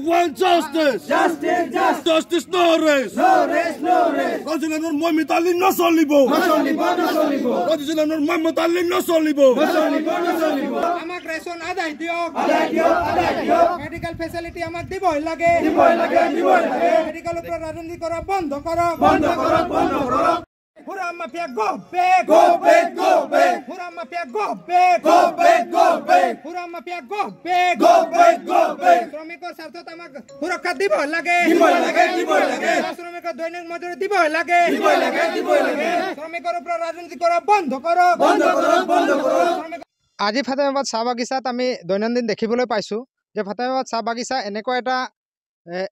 want justice. Justice, justice. Justice, no rest. No rest, no rest. President Mohamed Ali no solibo. No solibo, no solibo. President Mohamed Ali no solibo. No solibo, no solibo. আমাক ration আদায় দিয়ক আদায় দিয়ক, আদায় দিয়ক। Medical facility আমাক দিবই লাগে দিবই লাগে, দিবই লাগে। মেডিকেল উপর রাজনীতি করা বন্ধ করো বন্ধ করো, বন্ধ করো। হুরাম mafia go back Go back, go back. হুরাম mafia go back Go back, go back. হুরাম mafia go back Go back, go back. শ্ৰমিকৰ স্বাৰ্থত আমাক সুৰক্ষা দিবই লাগে দিবই লাগে, দিবই লাগে। শ্ৰমিকৰ দৈনিক মজুৰি দিবই লাগে দিবই লাগে, দিবই লাগে। শ্ৰমিকৰ উপৰ ৰাজনীতি কৰা বন্ধ করো বন্ধ করো, বন্ধ করো। আজি ফাতেমাবাদ চাহ বাগিচাত আমি দৈনন্দিন দেখিবলৈ পাইছোঁ যে ফাতেমাবাদ চাহ বাগিচা এনেকুৱা এটা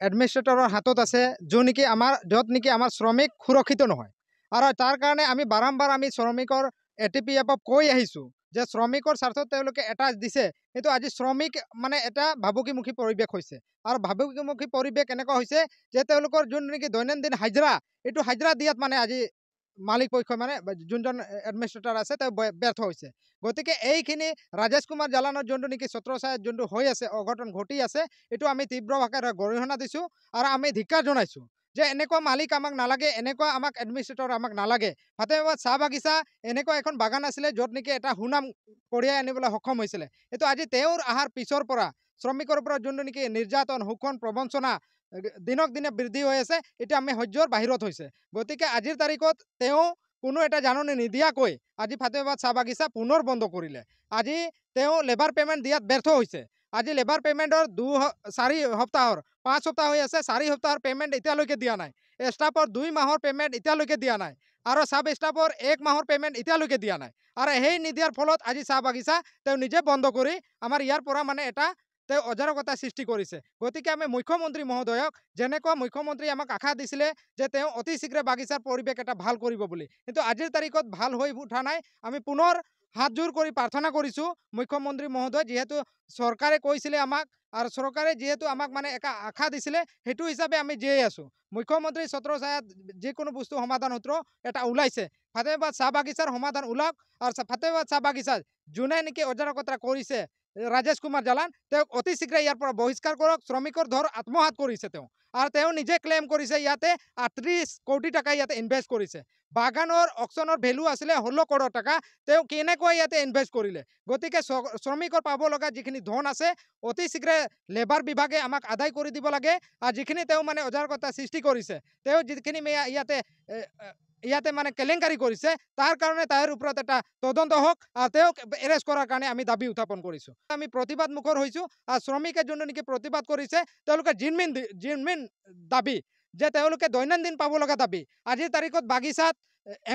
এডমিনিষ্ট্ৰেটৰৰ হাতত আছে য'ত নেকি আমাৰ শ্ৰমিক সুৰক্ষিত নহয় আৰু তাৰ কাৰণে আমি বাৰম্বাৰ আমি শ্ৰমিকৰ ATPF কৈ আহিছোঁ যে শ্ৰমিকৰ স্বাৰ্থত তেওঁলোকে এটা দিছে কিন্তু আজি শ্ৰমিক মানে এটা ভাবুকিমুখী পৰিৱেশ হৈছে আৰু ভাবুকিমুখী পৰিৱেশ এনেকুৱা হৈছে যে তেওঁলোকৰ যোন নেকি দৈনন্দিন হাজিৰা এইটো হাজিৰা দিয়াত মানে আজি মালিক পক্ষ মানে যোনজন এডমিনিষ্ট্ৰেটৰ আছে তেওঁ ব্যৰ্থ হৈছে গতিকে এইখিনি ৰাজেশ কুমাৰ জালানৰ যোনটো নেকি ছত্ৰছায়াত যোনটো হৈ আছে অঘটন ঘটি আছে এইটো আমি তীব্ৰ ভাষাৰে গৰিহণা দিছোঁ আৰু আমি ধিক্কাৰ জনাইছোঁ যে এনেকুৱা মালিক আমাক নালাগে এনেকুৱা আমাক এডমিনিষ্ট্ৰেটৰ আমাক নালাগে ফাতেমাবাদ চাহ বাগিচা এনেকুৱা এখন বাগান আছিলে য'ত নেকি এটা সুনাম কঢ়িয়াই আনিবলৈ সক্ষম হৈছিলে এইটো আজি তেওঁৰ অহাৰ পিছৰ পৰা শ্ৰমিকৰ ওপৰত যোনটো নেকি নিৰ্যাতন শোষণ প্ৰবঞ্চনা দিনক দিনে বৃদ্ধি হৈ আছে এতিয়া আমি সহ্যৰ বাহিৰত হৈছে গতিকে আজিৰ তাৰিখত তেওঁ কোনো এটা জাননী নিদিয়াকৈ আজি ফাতেমাবাদ চাহ বাগিচা পুনৰ বন্ধ কৰিলে আজি তেওঁ লেবাৰ পেমেণ্ট দিয়াত ব্যৰ্থ হৈছে আজি লেবাৰ পেমেণ্টৰ 4 সপ্তাহৰ 5 সপ্তাহ হৈ আছে 4 সপ্তাহৰ পেমেণ্ট এতিয়ালৈকে দিয়া নাই ষ্টাফৰ 2 মাহৰ পেমেণ্ট এতিয়ালৈকে দিয়া নাই আৰু সাব ষ্টাফৰ 1 মাহৰ পেমেণ্ট এতিয়ালৈকে দিয়া নাই আৰু সেই নিদিয়াৰ ফলত আজি চাহ বাগিচা তেওঁ নিজে বন্ধ কৰি আমাৰ ইয়াৰ পৰা মানে এটা তেওঁ অজাৰকতা সৃষ্টি কৰিছে গতিকে আমি মুখ্যমন্ত্ৰী মহোদয়ক যেনেকুৱা মুখ্যমন্ত্ৰী আমাক আশা দিছিলে যে তেওঁ অতি শীঘ্ৰে বাগিচাৰ পৰিৱেশ এটা ভাল কৰিব বুলি কিন্তু আজিৰ তাৰিখত ভাল হৈ উঠা নাই আমি পুনৰ হাত জোৰ কৰি প্ৰাৰ্থনা কৰিছোঁ মুখ্যমন্ত্ৰী মহোদয় যেহেতু চৰকাৰে কৈছিলে আমাক আৰু চৰকাৰে যেহেতু আমাক মানে এটা আশা দিছিলে সেইটো হিচাপে আমি জীয়াই আছোঁ মুখ্যমন্ত্ৰী ছত্ৰছায়াত যিকোনো বস্তু সমাধান সূত্ৰ এটা ওলাইছে ফাতেমাবাদ চাহ বাগিচাৰ সমাধান ওলাওক আৰু ফাতেমাবাদ চাহ বাগিচা যোনে নেকি অজাৰকতা কৰিছে ৰাজেশ কুমাৰ জালান তেওঁক অতি শীঘ্ৰে ইয়াৰ পৰা বহিষ্কাৰ কৰক শ্ৰমিকৰ ধৰ আত্মহাত কৰিছে তেওঁ আৰু তেওঁ নিজে ক্লেইম কৰিছে ইয়াতে 38 কোটি টকা ইয়াতে ইনভেষ্ট কৰিছে বাগানৰ অকশ্যনৰ ভেলু আছিলে 16 কোটি টকা তেওঁ কেনেকৈ ইয়াতে ইনভেষ্ট কৰিলে গতিকে শ্ৰমিকৰ পাব লগা যিখিনি ধন আছে অতি শীঘ্ৰে লেবাৰ বিভাগে আমাক আদায় কৰি দিব লাগে আৰু যিখিনি তেওঁ মানে অজাৰকতা সৃষ্টি কৰিছে তেওঁ যিখিনি ইয়াতে মানে কেলেংকাৰী কৰিছে তাৰ কাৰণে তাৰ ওপৰত এটা তদন্ত হওক আৰু তেওঁক এৰেষ্ট কৰাৰ কাৰণে আমি দাবী উত্থাপন কৰিছোঁ আমি প্ৰতিবাদ মুখৰ হৈছোঁ আৰু শ্ৰমিকে যোনটো নেকি প্ৰতিবাদ কৰিছে তেওঁলোকে জিনমিন দাবী যে তেওঁলোকে দৈনন্দিন পাব লগা দাবী আজিৰ তাৰিখত বাগিচাত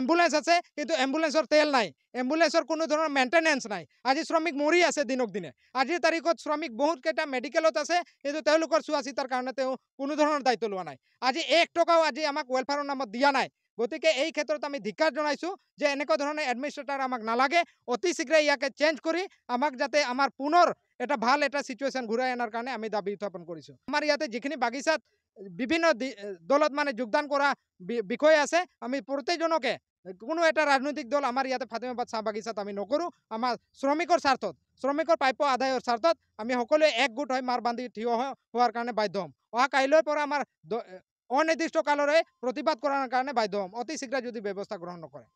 এম্বুলেন্স আছে কিন্তু এম্বুলেন্সৰ তেল নাই এম্বুলেন্সৰ কোনো ধৰণৰ মেইনটেনেন্স নাই আজি শ্ৰমিক মৰি আছে দিনক দিনে আজিৰ তাৰিখত শ্ৰমিক বহুত কেইটা মেডিকেলত আছে কিন্তু তেওঁলোকৰ চোৱা চিতাৰ কাৰণে তেওঁ কোনো ধৰণৰ দায়িত্ব লোৱা নাই আজি 1 টকাও আজি আমাক ৱেলফেয়াৰৰ নামত দিয়া নাই গতিকে এই ক্ষেত্ৰত আমি ধিক্কাৰ জনাইছোঁ যে এনেকুৱা ধৰণৰ এডমিনিষ্ট্ৰেটৰ আমাক নালাগে অতি শীঘ্ৰে ইয়াকে চেঞ্জ কৰি আমাক যাতে আমাৰ পুনৰ এটা ভাল এটা সিচুৱেশ্যন ঘূৰাই অনাৰ কাৰণে আমি দাবী উত্থাপন কৰিছোঁ আমাৰ ইয়াতে যিখিনি বাগিচাত বিভিন্ন দলত মানে যোগদান কৰা বিষয় আছে আমি প্ৰত্যেকজনকে কোনো এটা ৰাজনৈতিক দল আমাৰ ইয়াতে ফাতেমাবাদ চাহ বাগিচাত আমি নকৰোঁ আমাৰ শ্ৰমিকৰ স্বাৰ্থত শ্ৰমিকৰ প্ৰাপ্য আদায়ৰ স্বাৰ্থত আমি সকলোৱে একগোট হৈ মাৰ বান্ধি থিয় হোৱাৰ কাৰণে বাধ্য হ'ম অহা কাইলৈৰ পৰা আমাৰ অনিৰ্দিষ্ট কালৰে প্ৰতিবাদ কৰাৰ কাৰণে বাধ্য হ'ম অতি শীঘ্ৰে যদি ব্যৱস্থা গ্ৰহণ নকৰে